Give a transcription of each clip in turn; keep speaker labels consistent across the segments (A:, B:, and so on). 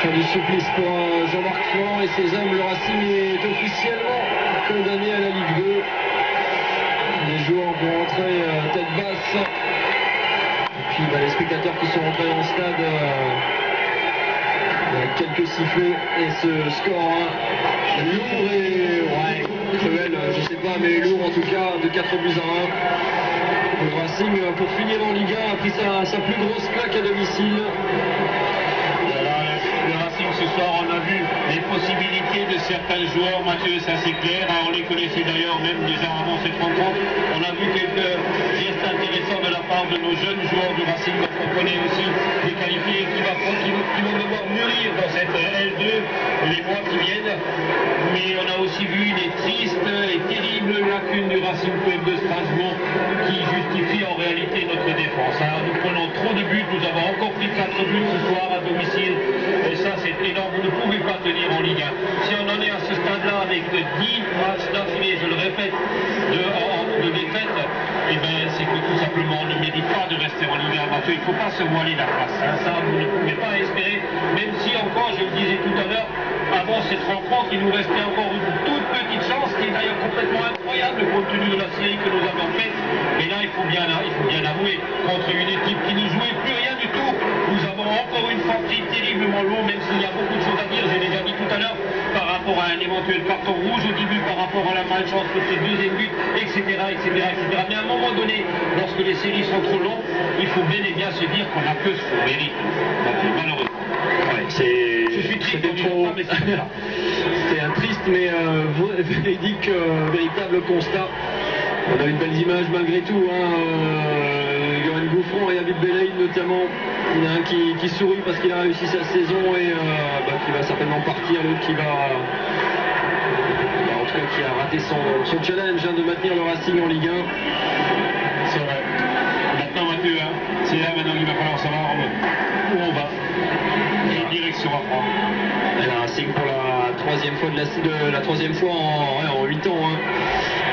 A: Fin du supplice pour Jean-Marc Flan et ses hommes. Le Racing est officiellement condamné à la Ligue 2. Les joueurs vont rentrer tête basse. Et puis les spectateurs qui sont rentrés dans le stade, quelques sifflets et ce score lourd et cruel, je sais pas, mais lourd en tout cas, de 4-1. Le Racing, pour finir en Ligue 1, a pris sa plus grosse claque à domicile.
B: Le Racing ce soir, on a vu les possibilités de certains joueurs, Mathieu, ça c'est clair, on les connaissait d'ailleurs même déjà avant cette rencontre. On a vu quelques gestes intéressants de la part de nos jeunes joueurs du Racing, parce qu'on connaît aussi des qualifiés qui vont devoir mûrir dans cette L2 les mois qui viennent. Mais on a aussi vu les tristes et terribles lacunes du Racing Club de Strasbourg qui justifient en réalité notre défense. Nous prenons trop de buts, nous avons encore pris 4 buts ce soir à domicile. Et ça c'est énorme, vous ne pouvez pas tenir en Ligue 1. Si on en est à ce stade-là avec 10 matchs d'affilée, je le répète, de défaite, eh bien c'est que tout simplement on ne mérite pas de rester en Ligue 1. Mathieu, il ne faut pas se voiler la face. Ça vous ne pouvez pas espérer, même si encore, je le disais tout à l'heure, avant cette rencontre, il nous restait encore une toute petite chance, qui est d'ailleurs complètement incroyable compte tenu de la série que nous avons faite. Mais là, il faut bien l'avouer, contre une équipe qui ne jouait plus rien du tout, nous avons encore une fois pris terriblement lourd, même s'il y a beaucoup de choses à dire, j'ai déjà dit tout à l'heure, par rapport à un éventuel carton rouge au début, par rapport à la malchance de ce deuxième but, etc., etc., etc. Mais à un moment donné, lorsque les séries sont trop longues, il faut bel et bien se dire qu'on n'a que ce qu'on mérite. Malheureusement. Je suis triste, mais c'est ça.
A: C'est un triste mais véridique, véritable constat. On a une belle image malgré tout. Johan Gouffron et David Belaïd notamment. Il y en a un qui sourit parce qu'il a réussi sa saison et qui va certainement partir, l'autre qui a raté son challenge de maintenir le Racing en Ligue 1.
B: C'est vrai. Maintenant Mathieu, c'est là maintenant qu'il va falloir savoir où on va. Quelle direction à prendre.
A: Et le Racing pour la troisième fois en 8 ans.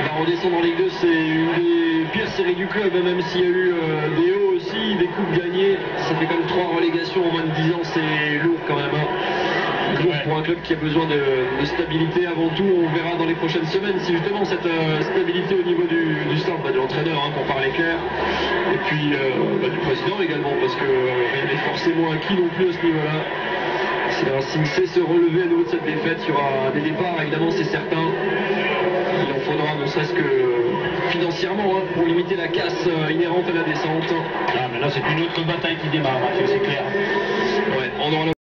A: Va redescendre en Ligue 2, c'est une des pires séries du club, même s'il y a eu des hauts aussi, des coupes gagnées. Ça fait quand même 3 relégations en moins de 10 ans, c'est lourd quand même. Lourd pour un club qui a besoin de stabilité avant tout. On verra dans les prochaines semaines si justement cette stabilité au niveau du staff, de l'entraîneur, pour parler clair, et puis du président également, parce que rien n'est forcément acquis non plus à ce niveau-là. Si le Racing sait se relever à nouveau de cette défaite, il y aura des départs, évidemment, c'est certain. Il en faudra, ne serait-ce que financièrement, pour limiter la casse inhérente à la descente.
B: Ah, mais là, c'est une autre bataille qui démarre, Mathieu, c'est clair.
A: Ouais, on aura